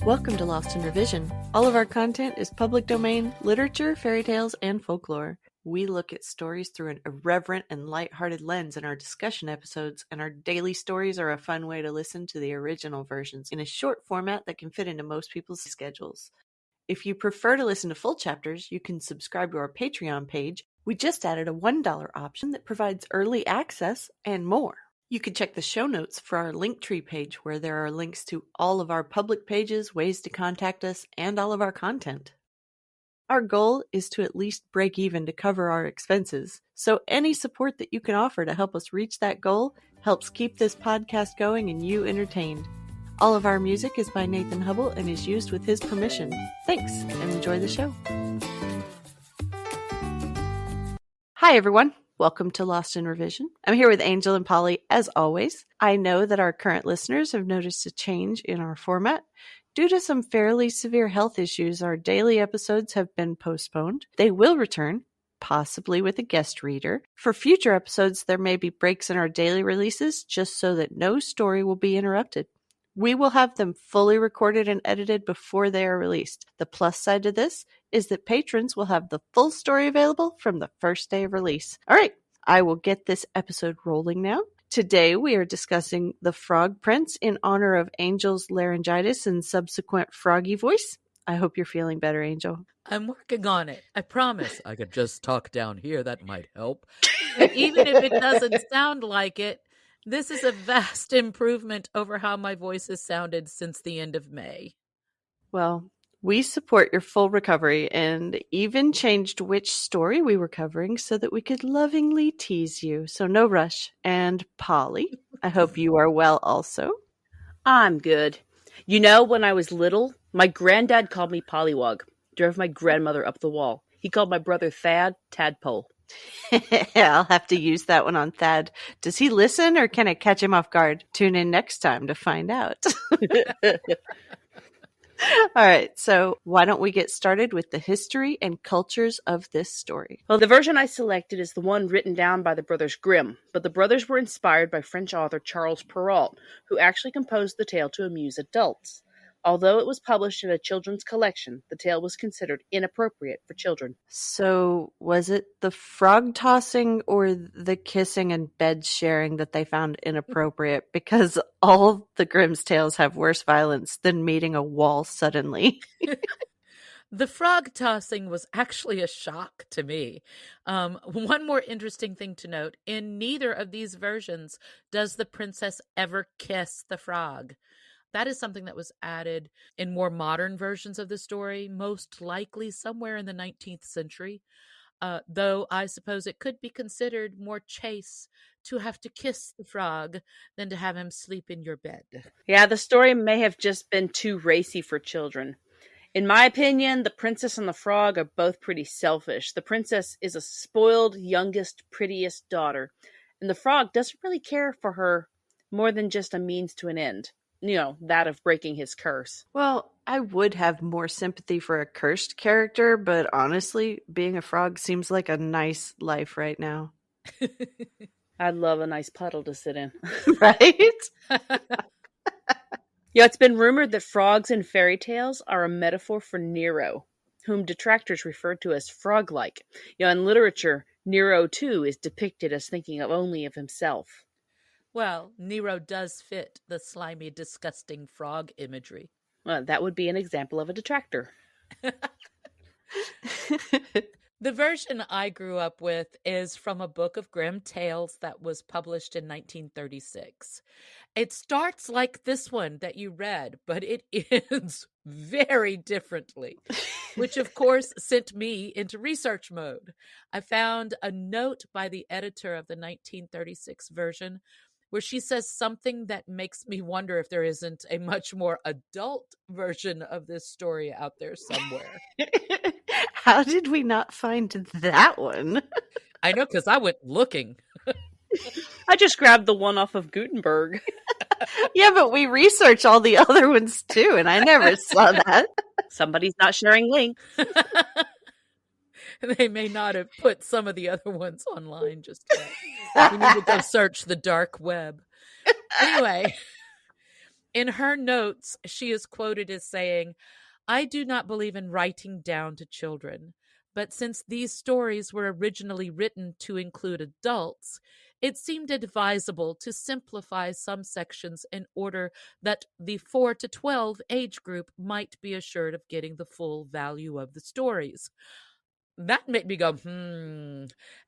Welcome to Lost in Revision. All of our content is public domain, literature, fairy tales, and folklore. We look at stories through an irreverent and lighthearted lens in our discussion episodes, and our daily stories are a fun way to listen to the original versions in a short format that can fit into most people's schedules. If you prefer to listen to full chapters, you can subscribe to our Patreon page. We just added a $1 option that provides early access and more. You can check the show notes for our Linktree page, where there are links to all of our public pages, ways to contact us, and all of our content. Our goal is to at least break even to cover our expenses, so any support that you can offer to help us reach that goal helps keep this podcast going and you entertained. All of our music is by Nathan Hubble and is used with his permission. Thanks, and enjoy the show. Hi, everyone. Welcome to Lost in Revision. I'm here with Angel and Polly, as always. I know that our current listeners have noticed a change in our format. Due to some fairly severe health issues, our daily episodes have been postponed. They will return, possibly with a guest reader. For future episodes, there may be breaks in our daily releases, just so that no story will be interrupted. We will have them fully recorded and edited before they are released. The plus side to this is that patrons will have the full story available from the first day of release. All right, I will get this episode rolling now. Today we are discussing The Frog Prince in honor of Angel's laryngitis and subsequent froggy voice. I hope you're feeling better, Angel. I'm working on it. I promise. I could just talk down here. That might help. But even if it doesn't sound like it, this is a vast improvement over how my voice has sounded since the end of May. Well, we support your full recovery and even changed which story we were covering so that we could lovingly tease you. So no rush. And Polly, I hope you are well also. I'm good. You know, when I was little, my granddad called me Pollywog. Drove my grandmother up the wall. He called my brother Thad Tadpole. I'll have to use that one on Thad. Does he listen or can I catch him off guard? Tune in next time to find out. All right, so why don't we get started with the history and cultures of this story? Well, the version I selected is the one written down by the brothers Grimm, but the brothers were inspired by French author Charles Perrault, who actually composed the tale to amuse adults. Although it was published in a children's collection, the tale was considered inappropriate for children. So, was it the frog tossing or the kissing and bed sharing that they found inappropriate? Because all the Grimm's tales have worse violence than meeting a wall suddenly. The frog tossing was actually a shock to me. One more interesting thing to note, in neither of these versions does the princess ever kiss the frog. That is something that was added in more modern versions of the story, most likely somewhere in the 19th century, though I suppose it could be considered more chaste to have to kiss the frog than to have him sleep in your bed. Yeah, the story may have just been too racy for children. In my opinion, the princess and the frog are both pretty selfish. The princess is a spoiled, youngest, prettiest daughter, and the frog doesn't really care for her more than just a means to an end. You know, that of breaking his curse. Well, I would have more sympathy for a cursed character, but honestly, being a frog seems like a nice life right now. I'd love a nice puddle to sit in. Right? Yeah, it's been rumored that frogs in fairy tales are a metaphor for Nero, whom detractors refer to as frog-like. You know, in literature, Nero, too, is depicted as thinking only of himself. Well, Nero does fit the slimy, disgusting frog imagery. Well, that would be an example of a detractor. The version I grew up with is from a book of Grimm tales that was published in 1936. It starts like this one that you read, but it ends very differently, which of course sent me into research mode. I found a note by the editor of the 1936 version where she says something that makes me wonder if there isn't a much more adult version of this story out there somewhere. How did we not find that one? I know, because I went looking. I just grabbed the one off of Gutenberg. Yeah, but we researched all the other ones too, and I never saw that. Somebody's not sharing links. They may not have put some of the other ones online just yet. We need to go search the dark web. Anyway, In her notes, she is quoted as saying, "I do not believe in writing down to children, but since these stories were originally written to include adults, it seemed advisable to simplify some sections in order that the 4 to 12 age group might be assured of getting the full value of the stories." That made me go,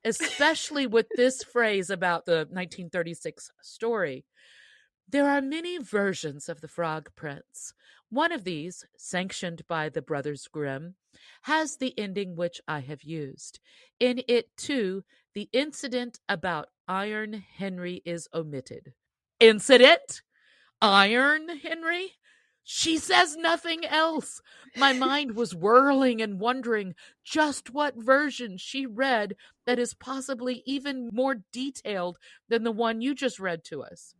especially with this phrase about the 1936 story. There are many versions of the Frog Prince. One of these, sanctioned by the Brothers Grimm, has the ending which I have used. In it, too, the incident about Iron Henry is omitted. Incident? Iron Henry? She says nothing else. My mind was whirling and wondering just what version she read that is possibly even more detailed than the one you just read to us.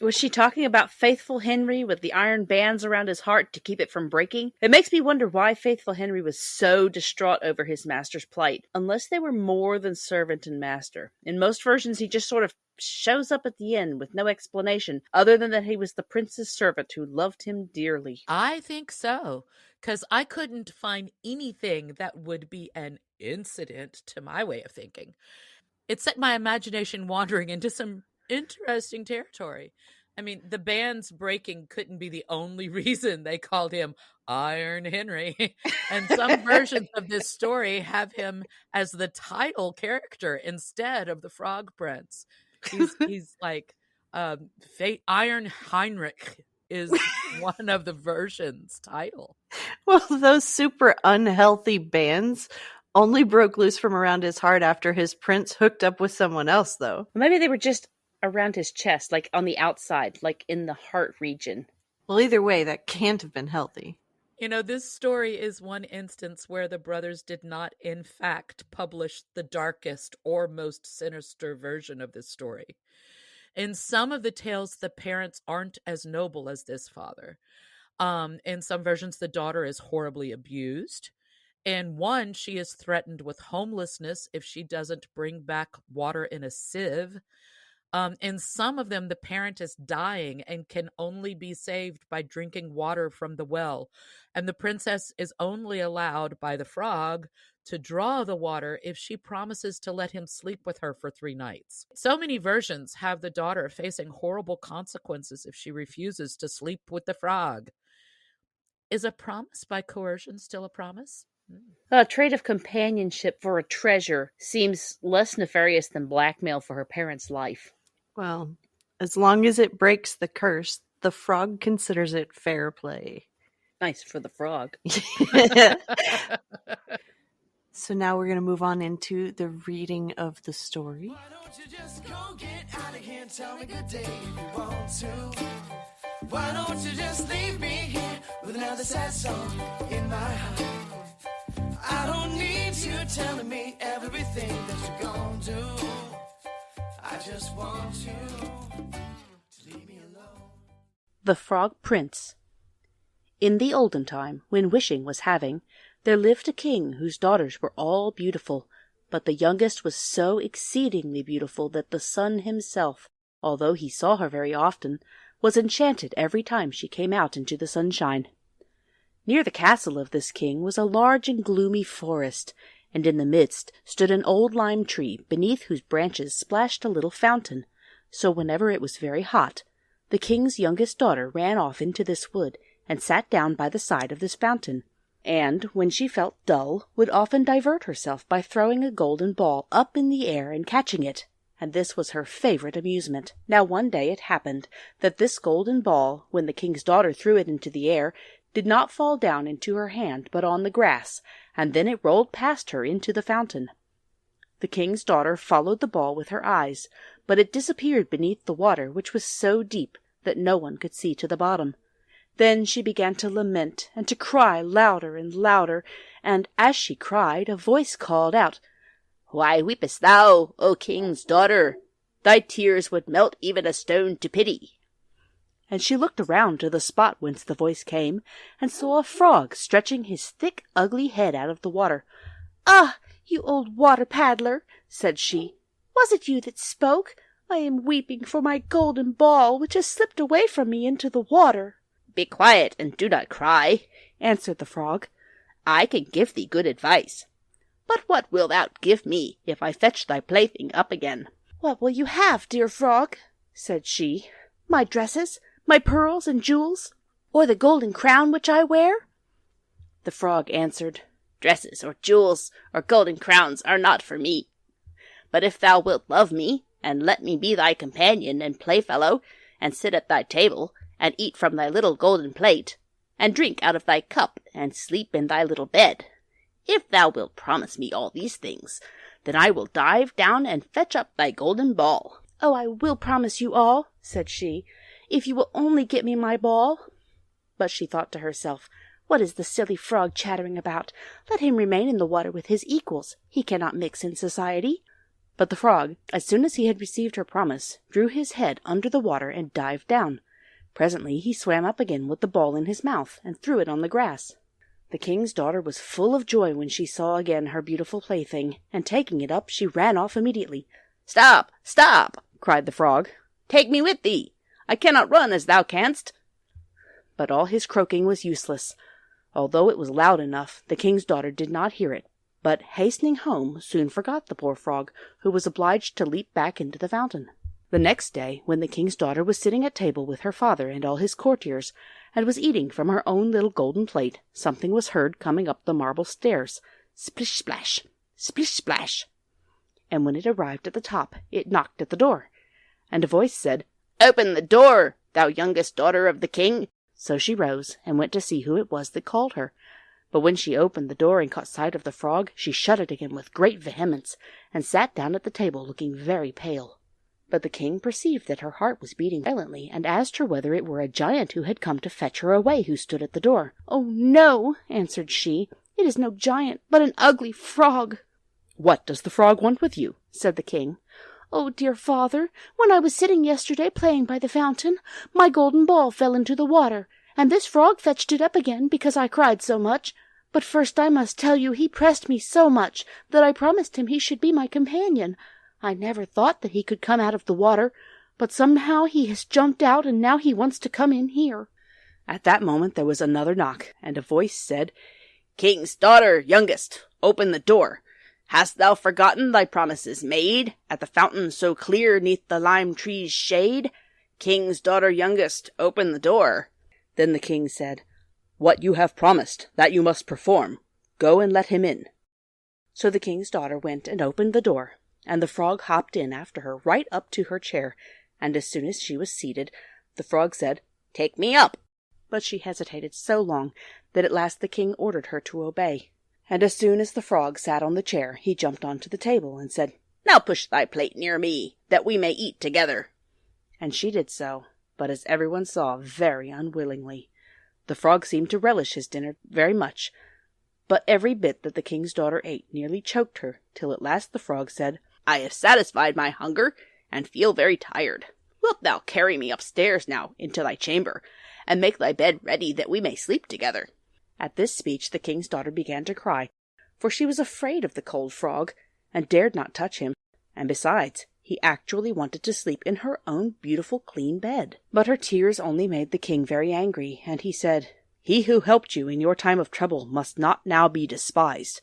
Was she talking about faithful Henry with the iron bands around his heart to keep it from breaking? It makes me wonder why faithful Henry was so distraught over his master's plight, unless they were more than servant and master. In most versions, he just sort of shows up at the end with no explanation, other than that he was the prince's servant who loved him dearly. I think so, because I couldn't find anything that would be an incident to my way of thinking. It set my imagination wandering into some interesting territory. I mean, the band's breaking couldn't be the only reason they called him Iron Henry. And some versions of this story have him as the title character instead of the Frog Prince. He's like Iron Heinrich is one of the versions' title. Well, those super unhealthy bands only broke loose from around his heart after his prince hooked up with someone else, though. Maybe they were just around his chest, like on the outside, like in the heart region. Well, either way, that can't have been healthy. You know, this story is one instance where the brothers did not, in fact, publish the darkest or most sinister version of this story. In some of the tales, the parents aren't as noble as this father. In some versions, the daughter is horribly abused. In one, she is threatened with homelessness if she doesn't bring back water in a sieve. In some of them, the parent is dying and can only be saved by drinking water from the well. And the princess is only allowed by the frog to draw the water if she promises to let him sleep with her for 3 nights. So many versions have the daughter facing horrible consequences if she refuses to sleep with the frog. Is a promise by coercion still a promise? A trait of companionship for a treasure seems less nefarious than blackmail for her parents' life. Well, as long as it breaks the curse, the frog considers it fair play. Nice for the frog. So now we're going to move on into the reading of the story. Why don't you just go get out of here and tell me good day if you want to? Why don't you just leave me here with another sad song in my heart? I don't need you telling me everything that you're gonna do. I just want you to leave me alone. The Frog Prince. In the olden time, when wishing was having, there lived a king whose daughters were all beautiful, but the youngest was so exceedingly beautiful that the sun himself, although he saw her very often, was enchanted every time she came out into the sunshine. Near the castle of this king was a large and gloomy forest, and in the midst stood an old lime tree, beneath whose branches splashed a little fountain. So whenever it was very hot, the king's youngest daughter ran off into this wood, and sat down by the side of this fountain, and, when she felt dull, would often divert herself by throwing a golden ball up in the air and catching it, and this was her favourite amusement. Now one day it happened that this golden ball, when the king's daughter threw it into the air, did not fall down into her hand, but on the grass, and then it rolled past her into the fountain. The king's daughter followed the ball with her eyes, but it disappeared beneath the water, which was so deep that no one could see to the bottom. Then she began to lament and to cry louder and louder, and as she cried, a voice called out, "Why weepest thou, O king's daughter? Thy tears would melt even a stone to pity." And she looked around to the spot whence the voice came, and saw a frog stretching his thick, ugly head out of the water. "Ah, you old water-paddler," said she, "was it you that spoke? I am weeping for my golden ball, which has slipped away from me into the water." "Be quiet, and do not cry," answered the frog. "I can give thee good advice. But what wilt thou give me if I fetch thy plaything up again?" "What will you have, dear frog?" said she. "My dresses, my pearls and jewels, or the golden crown which I wear?" The frog answered, "Dresses or jewels or golden crowns are not for me. But if thou wilt love me, and let me be thy companion and playfellow, and sit at thy table, and eat from thy little golden plate, and drink out of thy cup, and sleep in thy little bed, if thou wilt promise me all these things, then I will dive down and fetch up thy golden ball." "Oh, I will promise you all," said she, "if you will only get me my ball." But she thought to herself, "What is the silly frog chattering about? Let him remain in the water with his equals. He cannot mix in society." But the frog, as soon as he had received her promise, drew his head under the water and dived down. Presently he swam up again with the ball in his mouth, and threw it on the grass. The king's daughter was full of joy when she saw again her beautiful plaything, and taking it up she ran off immediately. "Stop, stop!" cried the frog. "Take me with thee. I cannot run as thou canst." But all his croaking was useless. Although it was loud enough, the king's daughter did not hear it, but, hastening home, soon forgot the poor frog, who was obliged to leap back into the fountain. The next day, when the king's daughter was sitting at table with her father and all his courtiers, and was eating from her own little golden plate, something was heard coming up the marble stairs. Splish splash, splish splash. And when it arrived at the top, it knocked at the door, and a voice said, "Open the door, thou youngest daughter of the king." So she rose and went to see who it was that called her. But when she opened the door and caught sight of the frog, she shut it again with great vehemence, and sat down at the table looking very pale. But the king perceived that her heart was beating violently, and asked her whether it were a giant who had come to fetch her away, who stood at the door. "Oh, no," answered she, "it is no giant, but an ugly frog." "What does the frog want with you?" said the king. "Oh, dear father, when I was sitting yesterday playing by the fountain, my golden ball fell into the water, and this frog fetched it up again because I cried so much. But first I must tell you he pressed me so much that I promised him he should be my companion. I never thought that he could come out of the water, but somehow he has jumped out, and now he wants to come in here." At that moment there was another knock, and a voice said, "King's daughter, youngest, open the door. Hast thou forgotten thy promises made at the fountain so clear 'neath the lime tree's shade? King's daughter, youngest, open the door." Then the king said, "What you have promised, that you must perform. Go and let him in." So the king's daughter went and opened the door, and the frog hopped in after her right up to her chair, and as soon as she was seated, the frog said, "Take me up." But she hesitated so long that at last the king ordered her to obey. And as soon as the frog sat on the chair, he jumped onto the table and said, "Now push thy plate near me, that we may eat together." And she did so, but as everyone saw, very unwillingly. The frog seemed to relish his dinner very much, but every bit that the king's daughter ate nearly choked her, till at last the frog said, "I have satisfied my hunger, and feel very tired. Wilt thou carry me upstairs now into thy chamber, and make thy bed ready that we may sleep together?" At this speech the king's daughter began to cry, for she was afraid of the cold frog, and dared not touch him, and besides, he actually wanted to sleep in her own beautiful clean bed. But her tears only made the king very angry, and he said, "He who helped you in your time of trouble must not now be despised."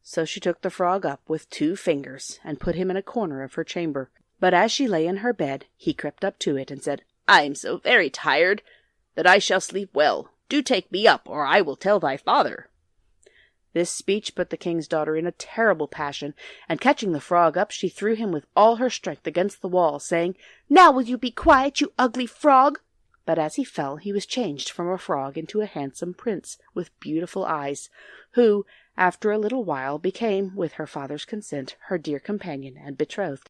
So she took the frog up with 2 fingers, and put him in a corner of her chamber. But as she lay in her bed, he crept up to it, and said, "I am so very tired that I shall sleep well. Do take me up, or I will tell thy father." This speech put the king's daughter in a terrible passion, and catching the frog up, she threw him with all her strength against the wall, saying, "Now will you be quiet, you ugly frog?" But as he fell, he was changed from a frog into a handsome prince with beautiful eyes, who, after a little while, became, with her father's consent, her dear companion and betrothed.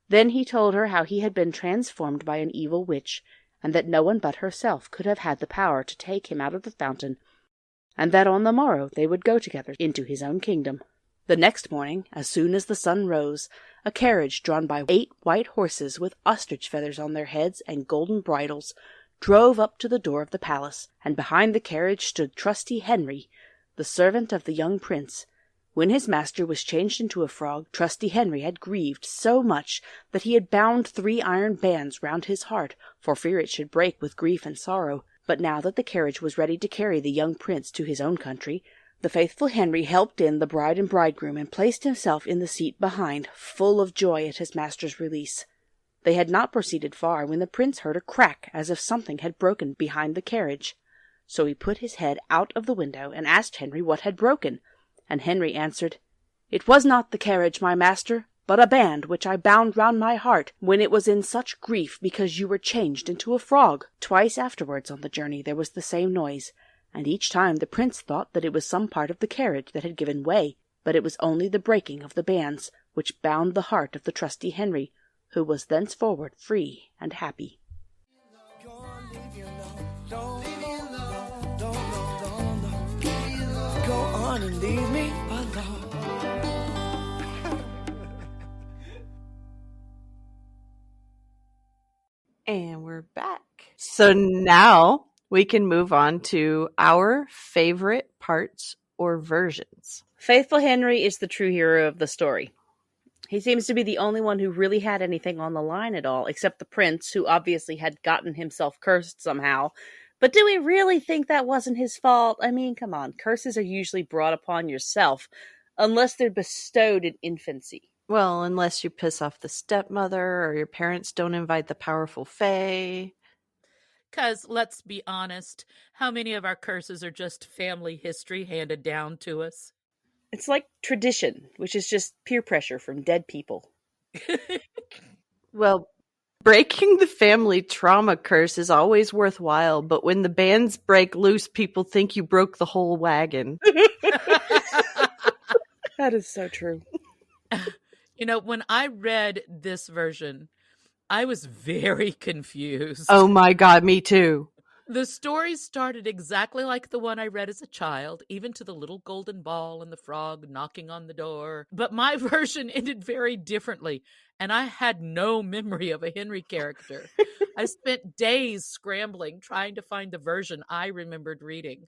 Then he told her how he had been transformed by an evil witch, and that no one but herself could have had the power to take him out of the fountain, and that on the morrow they would go together into his own kingdom. The next morning, as soon as the sun rose, a carriage drawn by 8 white horses with ostrich feathers on their heads and golden bridles drove up to the door of the palace, and behind the carriage stood trusty Henry, the servant of the young prince, When his master was changed into a frog, Trusty Henry had grieved so much that he had bound 3 iron bands round his heart, for fear it should break with grief and sorrow. But now that the carriage was ready to carry the young prince to his own country, the faithful Henry helped in the bride and bridegroom and placed himself in the seat behind, full of joy at his master's release. They had not proceeded far when the prince heard a crack as if something had broken behind the carriage. So he put his head out of the window and asked Henry what had broken. And Henry answered, "It was not the carriage, my master, but a band which I bound round my heart when it was in such grief because you were changed into a frog." Twice afterwards on the journey there was the same noise, and each time the prince thought that it was some part of the carriage that had given way, but it was only the breaking of the bands which bound the heart of the trusty Henry, who was thenceforward free and happy. Go on and leave me alone. And we're back. So now we can move on to our favorite parts or versions. Faithful Henry is the true hero of the story. He seems to be the only one who really had anything on the line at all, except the prince, who obviously had gotten himself cursed somehow. But do we really think that wasn't his fault? I mean, come on, curses are usually brought upon yourself, unless they're bestowed in infancy. Well, unless you piss off the stepmother or your parents don't invite the powerful fae. Because, let's be honest, how many of our curses are just family history handed down to us? It's like tradition, which is just peer pressure from dead people. Well, breaking the family trauma curse is always worthwhile, but when the bands break loose, people think you broke the whole wagon. That is so true. You know, when I read this version, I was very confused. Oh my God, me too. The story started exactly like the one I read as a child, even to the little golden ball and the frog knocking on the door. But my version ended very differently, and I had no memory of a Henry character. I spent days scrambling trying to find the version I remembered reading.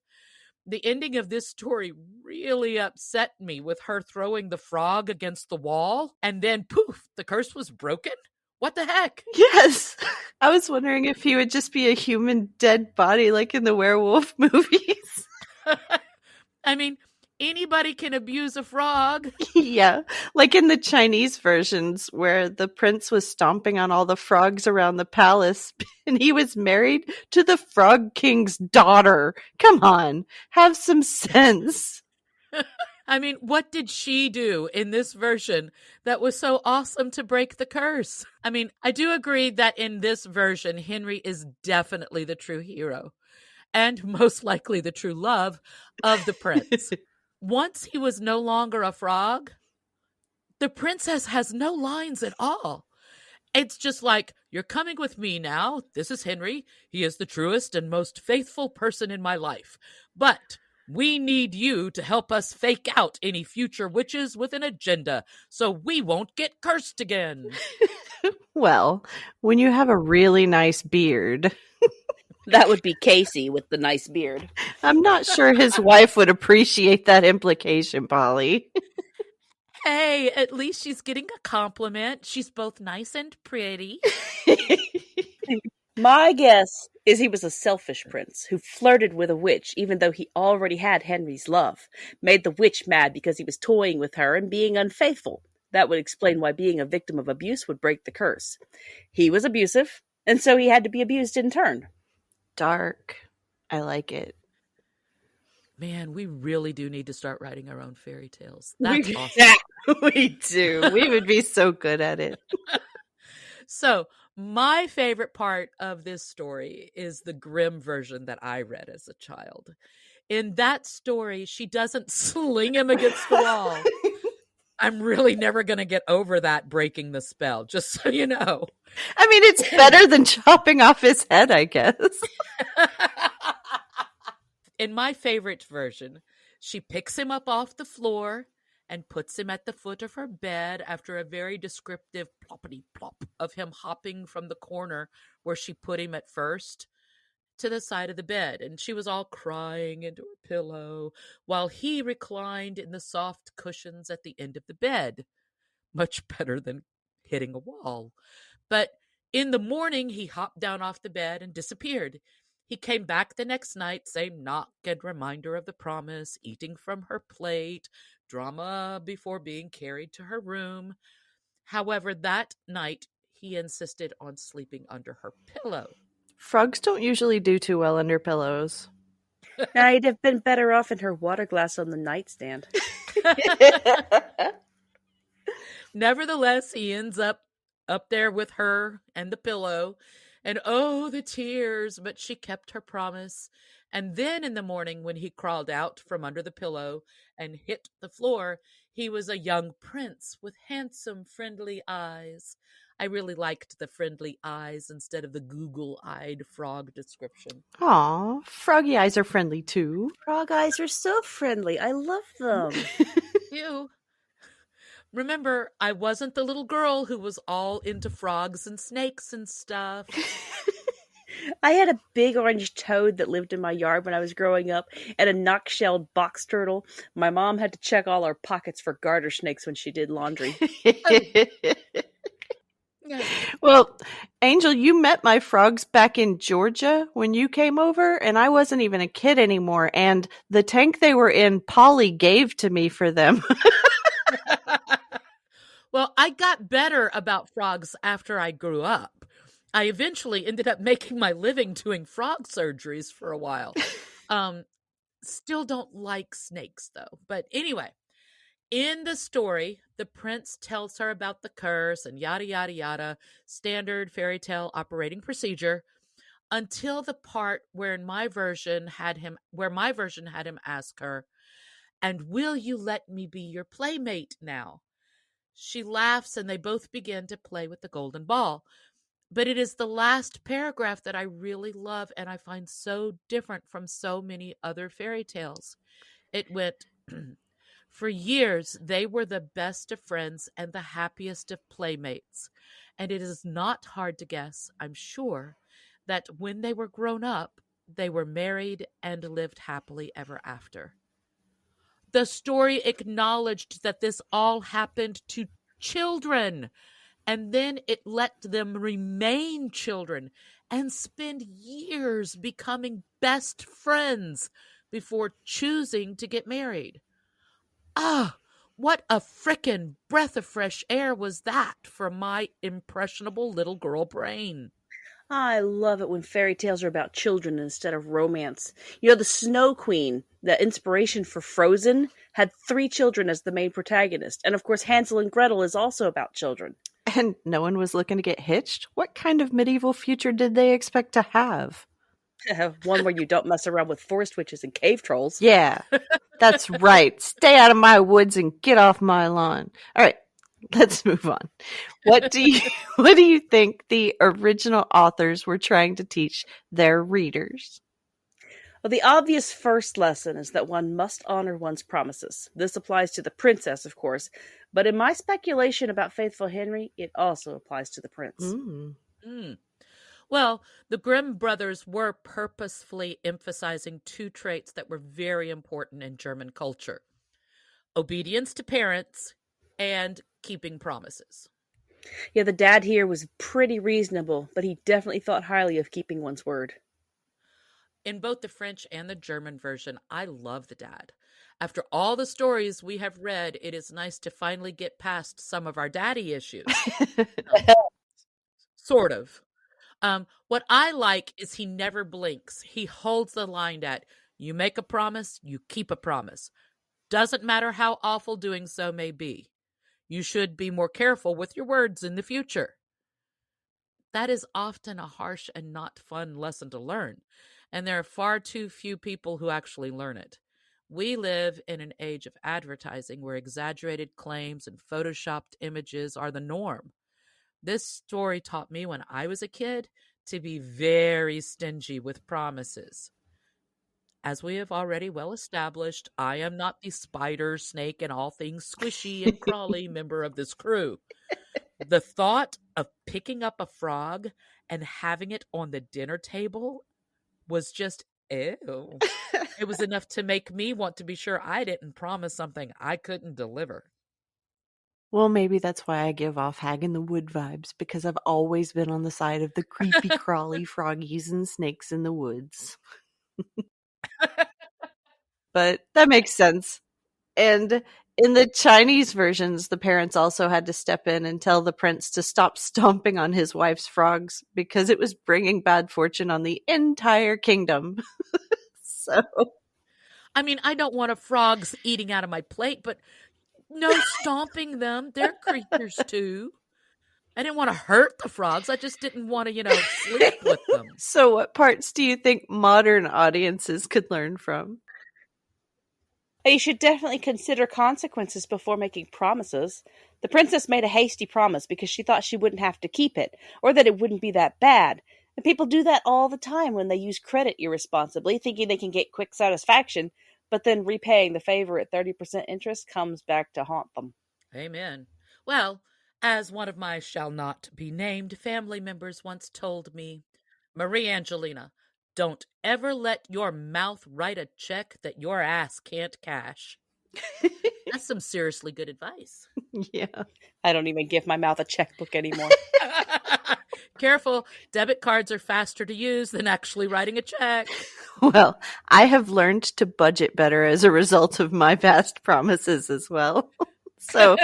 The ending of this story really upset me, with her throwing the frog against the wall, and then poof, the curse was broken? What the heck? Yes. I was wondering if he would just be a human dead body like in the werewolf movies. I mean, anybody can abuse a frog. Yeah, like in the Chinese versions where the prince was stomping on all the frogs around the palace and he was married to the Frog King's daughter. Come on, have some sense. I mean, what did she do in this version that was so awesome to break the curse? I mean, I do agree that in this version, Henry is definitely the true hero and most likely the true love of the prince. Once he was no longer a frog, the princess has no lines at all. It's just like, "You're coming with me now. This is Henry. He is the truest and most faithful person in my life. But we need you to help us fake out any future witches with an agenda so we won't get cursed again." Well, when you have a really nice beard. That would be Casey with the nice beard. I'm not sure his wife would appreciate that implication, Polly. Hey, at least she's getting a compliment. She's both nice and pretty. My guess is he was a selfish prince who flirted with a witch even though he already had Henry's love, made the witch mad because he was toying with her and being unfaithful. That would explain why being a victim of abuse would break the curse. He was abusive, and so he had to be abused in turn. Dark. I like it. Man, we really do need to start writing our own fairy tales. That's awesome. Yeah, we do. We would be so good at it. So, my favorite part of this story is the Grimm version that I read as a child. In that story, she doesn't sling him against the wall. I'm really never going to get over that breaking the spell, just so you know. I mean, it's better than chopping off his head, I guess. In my favorite version, she picks him up off the floor and puts him at the foot of her bed after a very descriptive ploppity plop of him hopping from the corner where she put him at first to the side of the bed, and she was all crying into her pillow while he reclined in the soft cushions at the end of the bed. Much better than hitting a wall. But in the morning, he hopped down off the bed and disappeared. He came back the next night, same knock and reminder of the promise, eating from her plate, drama before being carried to her room. However, that night, he insisted on sleeping under her pillow. Frogs don't usually do too well under pillows. Now, I'd have been better off in her water glass on the nightstand. Nevertheless, he ends up there with her and the pillow, and oh, the tears, but she kept her promise. And then in the morning, when he crawled out from under the pillow and hit the floor, he was a young prince with handsome, friendly eyes. I really liked the friendly eyes instead of the Google-eyed frog description. Aw, froggy eyes are friendly too. Frog eyes are so friendly. I love them. You. Remember, I wasn't the little girl who was all into frogs and snakes and stuff. I had a big orange toad that lived in my yard when I was growing up, and a knock-shelled box turtle. My mom had to check all our pockets for garter snakes when she did laundry. Yeah. Well, Angel, you met my frogs back in Georgia when you came over, and I wasn't even a kid anymore, and the tank they were in, Polly gave to me for them. Well, I got better about frogs after I grew up. I eventually ended up making my living doing frog surgeries for a while. Still don't like snakes, though. But anyway, in the story, the prince tells her about the curse and yada, yada, yada, standard fairy tale operating procedure, until the part where my version had him ask her, "And will you let me be your playmate now?" She laughs and they both begin to play with the golden ball. But it is the last paragraph that I really love and I find so different from so many other fairy tales. It went, "For years, they were the best of friends and the happiest of playmates. And it is not hard to guess, I'm sure, that when they were grown up, they were married and lived happily ever after." The story acknowledged that this all happened to children, and then it let them remain children and spend years becoming best friends before choosing to get married. Ah, what a frickin' breath of fresh air was that for my impressionable little girl brain. I love it when fairy tales are about children instead of romance. You know, the Snow Queen, the inspiration for Frozen, had 3 children as the main protagonist. And of course, Hansel and Gretel is also about children. And no one was looking to get hitched? What kind of medieval future did they expect to have? One where you don't mess around with forest witches and cave trolls. Yeah, that's right. Stay out of my woods and get off my lawn. All right, let's move on. What do you think the original authors were trying to teach their readers? Well, the obvious first lesson is that one must honor one's promises. This applies to the princess, of course, but in my speculation about Faithful Henry, it also applies to the prince. Mm. Well, the Grimm brothers were purposefully emphasizing 2 traits that were very important in German culture: obedience to parents and keeping promises. Yeah, the dad here was pretty reasonable, but he definitely thought highly of keeping one's word. In both the French and the German version, I love the dad. After all the stories we have read, it is nice to finally get past some of our daddy issues. Sort of. What I like is he never blinks. He holds the line at, you make a promise, you keep a promise. Doesn't matter how awful doing so may be. You should be more careful with your words in the future. That is often a harsh and not fun lesson to learn, and there are far too few people who actually learn it. We live in an age of advertising where exaggerated claims and photoshopped images are the norm. This story taught me when I was a kid to be very stingy with promises. As we have already well established, I am not the spider, snake, and all things squishy and crawly member of this crew. The thought of picking up a frog and having it on the dinner table was just ew. It was enough to make me want to be sure I didn't promise something I couldn't deliver. Well, maybe that's why I give off Hag in the Wood vibes, because I've always been on the side of the creepy, crawly froggies and snakes in the woods. But that makes sense. And in the Chinese versions, the parents also had to step in and tell the prince to stop stomping on his wife's frogs because it was bringing bad fortune on the entire kingdom. So, I mean, I don't want a frogs eating out of my plate, but no stomping them. They're creatures too. I didn't want to hurt the frogs. I just didn't want to, sleep with them. So what parts do you think modern audiences could learn from? You should definitely consider consequences before making promises. The princess made a hasty promise because she thought she wouldn't have to keep it, or that it wouldn't be that bad. And people do that all the time when they use credit irresponsibly, thinking they can get quick satisfaction, but then repaying the favor at 30% interest comes back to haunt them. Amen. Well, as one of my shall not be named family members once told me, Marie Angelina, don't ever let your mouth write a check that your ass can't cash. That's some seriously good advice. Yeah. I don't even give my mouth a checkbook anymore. Careful, debit cards are faster to use than actually writing a check. Well, I have learned to budget better as a result of my past promises as well. So,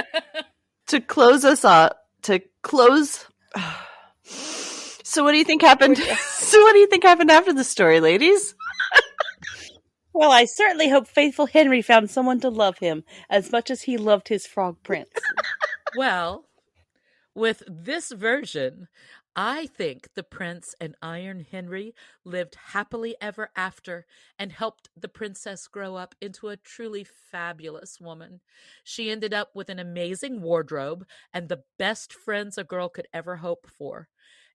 to close us off, So what do you think happened? So what do you think happened after the story, ladies? Well, I certainly hope faithful Henry found someone to love him as much as he loved his frog prince. Well, with this version, I think the prince and Iron Henry lived happily ever after and helped the princess grow up into a truly fabulous woman. She ended up with an amazing wardrobe and the best friends a girl could ever hope for.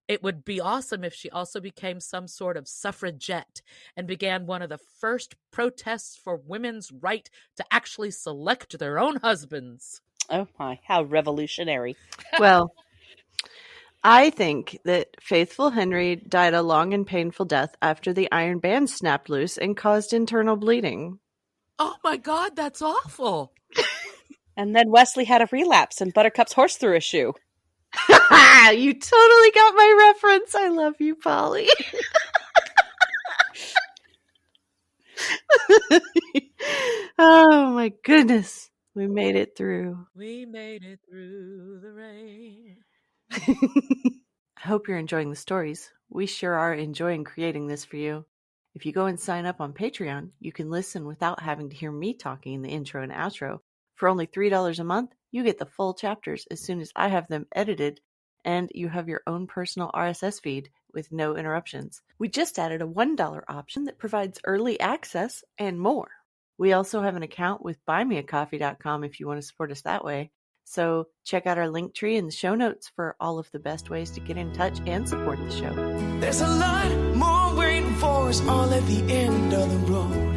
It would be awesome if she also became some sort of suffragette and began one of the first protests for women's right to actually select their own husbands. Oh my, how revolutionary. Well, I think that faithful Henry died a long and painful death after the iron band snapped loose and caused internal bleeding. Oh my God, that's awful. And then Wesley had a relapse and Buttercup's horse threw a shoe. You totally got my reference. I love you, Polly. Oh my goodness. We made it through. We made it through the rain. I hope you're enjoying the stories. We sure are enjoying creating this for you. If you go and sign up on Patreon, you can listen without having to hear me talking in the intro and outro. For only $3 a month, you get the full chapters as soon as I have them edited, and you have your own personal RSS feed with no interruptions. We just added a $1 option that provides early access and more. We also have an account with buymeacoffee.com if you want to support us that way. So check out our link tree in the show notes for all of the best ways to get in touch and support the show. There's a lot more waiting for us all at the end of the road.